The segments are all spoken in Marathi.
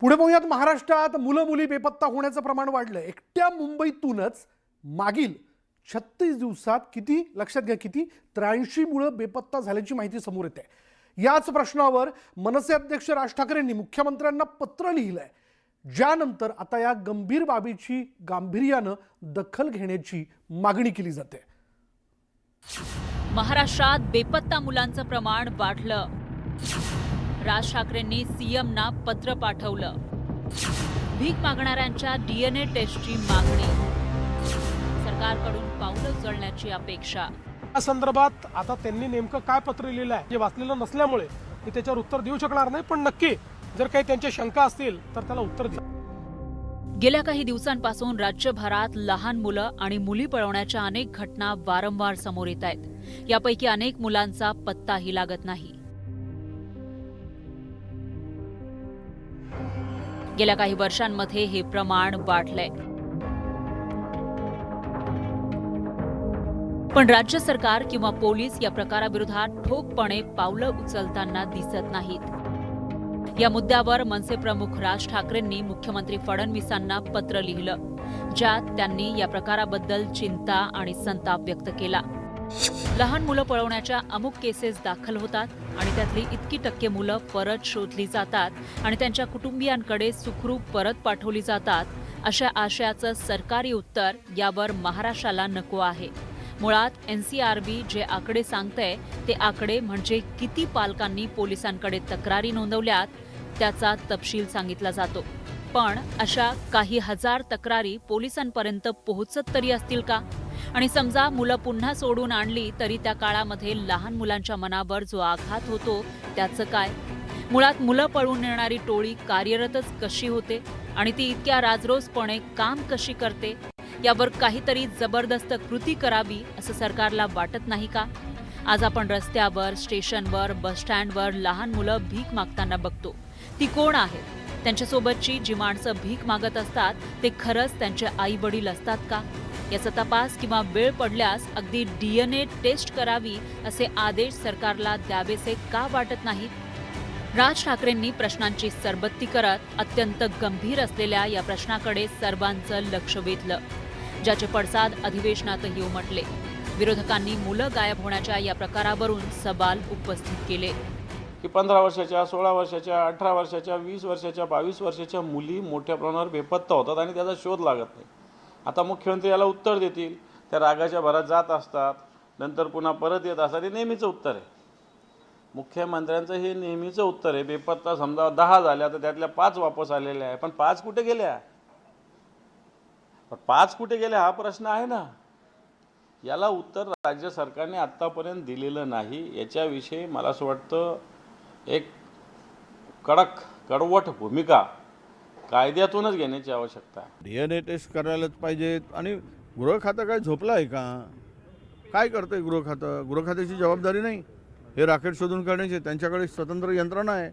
पुढे पाहूयात महाराष्ट्रात मुलं मुली बेपत्ता होण्याचं प्रमाण वाढलं। एकट्या मुंबईतूनच मागील 36 दिवसात किती लक्षात घ्या किती 83 मुलं बेपत्ता झाल्याची माहिती समोर येते। याच प्रश्नावर मनसे अध्यक्ष राज ठाकरेंनी मुख्यमंत्र्यांना पत्र लिहिलंय, ज्यानंतर आता या गंभीर बाबीची गांभीर्यानं दखल घेण्याची मागणी केली जाते। महाराष्ट्रात बेपत्ता मुलांचं प्रमाण वाढलं। राज ठाकरेंनी सीएमना पत्र पाठवलं। भीक मागणाऱ्यांच्या डीएनए टेस्टची मागणी, सरकारकडून पावलं उचलण्याची अपेक्षा। या संदर्भात आता त्यांनी नेमकं काय पत्र लिहिलं आहे जे वाचलेलं नसल्यामुळे मी त्याच्यावर उत्तर देऊ शकणार नाही, पण नक्की जर काही त्यांच्या शंका असतील तर त्याला उत्तर द्या। गेल्या काही दिवसांपासून राज्यभरात लहान मुलं आणि मुली पळवण्याच्या अनेक घटना वारंवार समोर येत आहेत। यापैकी अनेक मुलांचा पत्ताही लागत नाही। गेल्या काही वर्षांमध्ये हे प्रमाण वाढलंय, पण राज्य सरकार किंवा पोलीस या प्रकाराविरोधात ठोकपणे पावलं उचलताना दिसत नाहीत। या मुद्द्यावर मनसे प्रमुख राज ठाकरेंनी मुख्यमंत्री फडणवीसांना पत्र लिहिलं, ज्यात त्यांनी या प्रकाराबद्दल चिंता आणि संताप व्यक्त केला। लहान मुलं पळवण्याच्या अमुक केसेस दाखल होतात आणि त्यातली इतकी टक्के मुलं परत शोधली जातात आणि त्यांच्या कुटुंबियांकडे सुखरूप परत पाठवली जातात, अशा आशयाचं सरकारी उत्तर यावर महाराष्ट्राला नको आहे। मुळात एनसीआरबी जे आकडे सांगतंय ते आकडे म्हणजे किती पालकांनी पोलिसांकडे तक्रारी नोंदवल्यात त्याचा तपशील सांगितला जातो, पण अशा काही हजार तक्रारी पोलिसांपर्यंत पोहोचत तरी असतील का? आणि समजा मुलं पुन्हा सोडून आणली तरी त्या काळामध्ये लहान मुलांच्या मनावर जो आघात होतो त्याचं काय? मुळात मुलं पळून नेणारी टोळी कार्यरतच कशी होते आणि ती इतक्या राजरोसपणे काम कशी करते, यावर काहीतरी जबरदस्त कृती करावी असं सरकारला वाटत नाही का? आज आपण रस्त्यावर, स्टेशनवर, बस स्टँडवर लहान मुलं भीक मागताना बघतो। ती कोण आहेत? त्यांच्यासोबतची जी माणसं भीक मागत असतात ते खरंच त्यांचे आई वडील असतात का? याचा तपास किंवा वेळ पडल्यास अगदी डीएनए टेस्ट करावी असे आदेश सरकारला द्यावेसे का वाटत नाहीत? राज ठाकरेंनी प्रश्नांची सरबत्ती करत अत्यंत गंभीर असलेल्या या प्रश्नाकडे सर्वांचं लक्ष वेधलं, ज्याचे पडसाद अधिवेशनातही उमटले। विरोधकांनी मुलं गायब होण्याच्या या प्रकारावरून सवाल उपस्थित केले की 15 वर्षाच्या, 16 वर्षाच्या, 18 वर्षाच्या, 20 वर्षाच्या, 22 वर्षाच्या मुली मोठ्या प्रमाणावर बेपत्ता होतात आणि त्याचा शोध लागत नाही। आता मुख्यमंत्री याला उत्तर देतील, त्या रागाच्या भरात जात असतात, नंतर पुन्हा परत येत असतात। हे नेहमीचं उत्तर आहे मुख्यमंत्र्यांचं, हे नेहमीचं उत्तर आहे। बेपत्ता समजा 10 झाल्या तर त्यातल्या 5 वापस आलेल्या आहे, पण 5 कुठे गेल्या? पण 5 कुठे गेल्या हा प्रश्न आहे ना। याला उत्तर राज्य सरकारने आत्तापर्यंत दिलेलं नाही। याच्याविषयी मला असं वाटतं एक कडवट भूमिका कायद्यातूनच घेण्याची आवश्यकता आहे। डीएनए टेस्ट करायलाच पाहिजेत। आणि गृह खातं काय झोपलं आहे का? काय करतंय गृह खातं? गृह खात्याची जबाबदारी नाही, हे राकेट शोधून काढण्याची त्यांच्याकडे स्वतंत्र यंत्रणा आहे।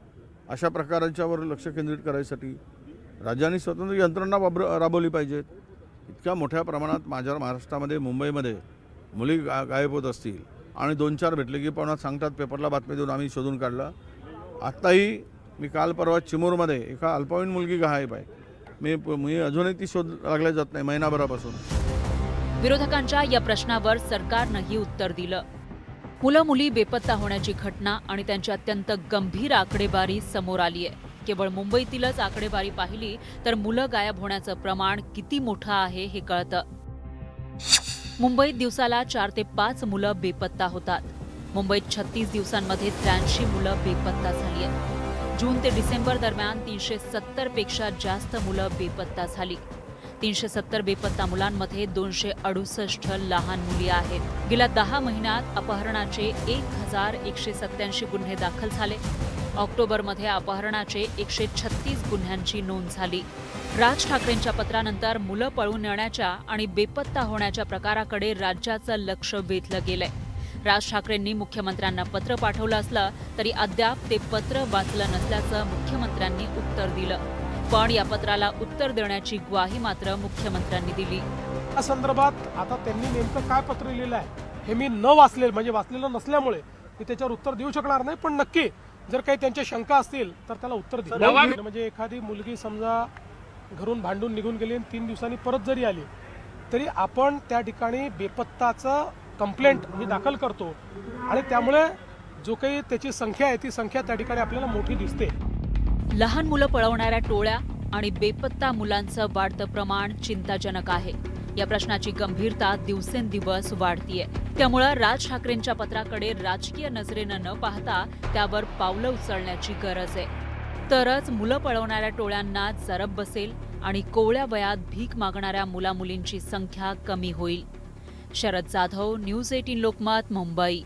अशा प्रकारांच्यावर लक्ष केंद्रित करायसाठी राज्याने स्वतंत्र यंत्रणा राबवली पाहिजेत। इतक्या मोठ्या प्रमाणात माझ्या महाराष्ट्रामध्ये, मुंबईमध्ये मुली गायब होत असतील आणि 2-4 भेटले की पुन्हा सांगतात पेपरला बातमी देऊन आम्ही शोधून काढलं। आत्ताही मी काल परवा चिमूरमध्ये एका अल्पवयीन मुलगी गायब आहे। मी अजूनही ती शोध लागल्या जात नाही महिनाभरापासून। विरोधकांच्या या प्रश्नावर सरकारनंही उत्तर दिलं। मुलं मुली बेपत्ता होण्याची घटना आणि त्यांची अत्यंत गंभीर आकडेवारी समोर आली आहे। केवळ मुंबईतीलच आकडेवारी पाहिली तर मुलं गायब होण्याचं प्रमाण किती मोठं आहे हे कळतं। मुंबईत दिवसाला 4 ते 5 मुलं बेपत्ता होतात। मुंबईत 36 दिवसांमध्ये 83 मुलं बेपत्ता झाली आहेत। जून ते डिसेंबर दरम्यान 370 पेक्षा जास्त मुलं बेपत्ता झाली। 370 बेपत्ता मुलांमध्ये 268 लहान मुली आहेत। गेल्या 10 महिन्यात अपहरणाचे 1187 गुन्हे दाखल झाले। ऑक्टोबरमध्ये अपहरणाचे 136 गुन्ह्यांची नोंद झाली। राज ठाकरेंच्या पत्रानंतर मुलं पळून नेण्याच्या आणि बेपत्ता होण्याच्या प्रकाराकडे राज्याचं लक्ष वेधलं गेलंय। राज ठाकरेंनी मुख्यमंत्र्यांना पत्र पाठवलं असलं तरी अद्याप ते पत्र वाचलं नसल्याचं मुख्यमंत्र्यांनी उत्तर दिलं, पण या पत्राला उत्तर देण्याची ग्वाही मात्र मुख्यमंत्र्यांनी दिली। या संदर्भात आता त्यांनी नेमकं काय पत्र लिहिलं आहे हे मी वाचलेलं नसल्यामुळे मी त्याच्यावर उत्तर देऊ शकणार नाही, पण नक्की जर काही त्यांच्या शंका असतील तर त्याला उत्तर दिलं. म्हणजे एखादी मुलगी समजा घरून भांडून निघून गेली आणि 3 दिवसांनी परत जरी आली तरी आपण त्या ठिकाणी बेपत्ताचं कंप्लेंट ही दाखल करतो आणि त्यामुळे जो काही त्याची संख्या आहे ती संख्या त्या ठिकाणी आपल्याला मोठी दिसते. लहान मुलं पळवणाऱ्या टोळ्या आणि बेपत्ता मुलांचं वाढतं प्रमाण चिंताजनक आहे. या प्रश्नाची गंभीरता दिवसेंदिवस वाढतीये. त्यामुळे राज ठाकरेंच्या पत्राकडे राजकीय नजरेनं न पाहता त्यावर पावलं उचलण्याची गरज आहे. तरच मुलं पळवणाऱ्या टोळ्यांना जरब बसेल आणि कोवळ्या वयात भीक मागणाऱ्या मुलामुलींची संख्या कमी होईल. शरद जाधव, न्यूज 18 लोकमत, मुंबई.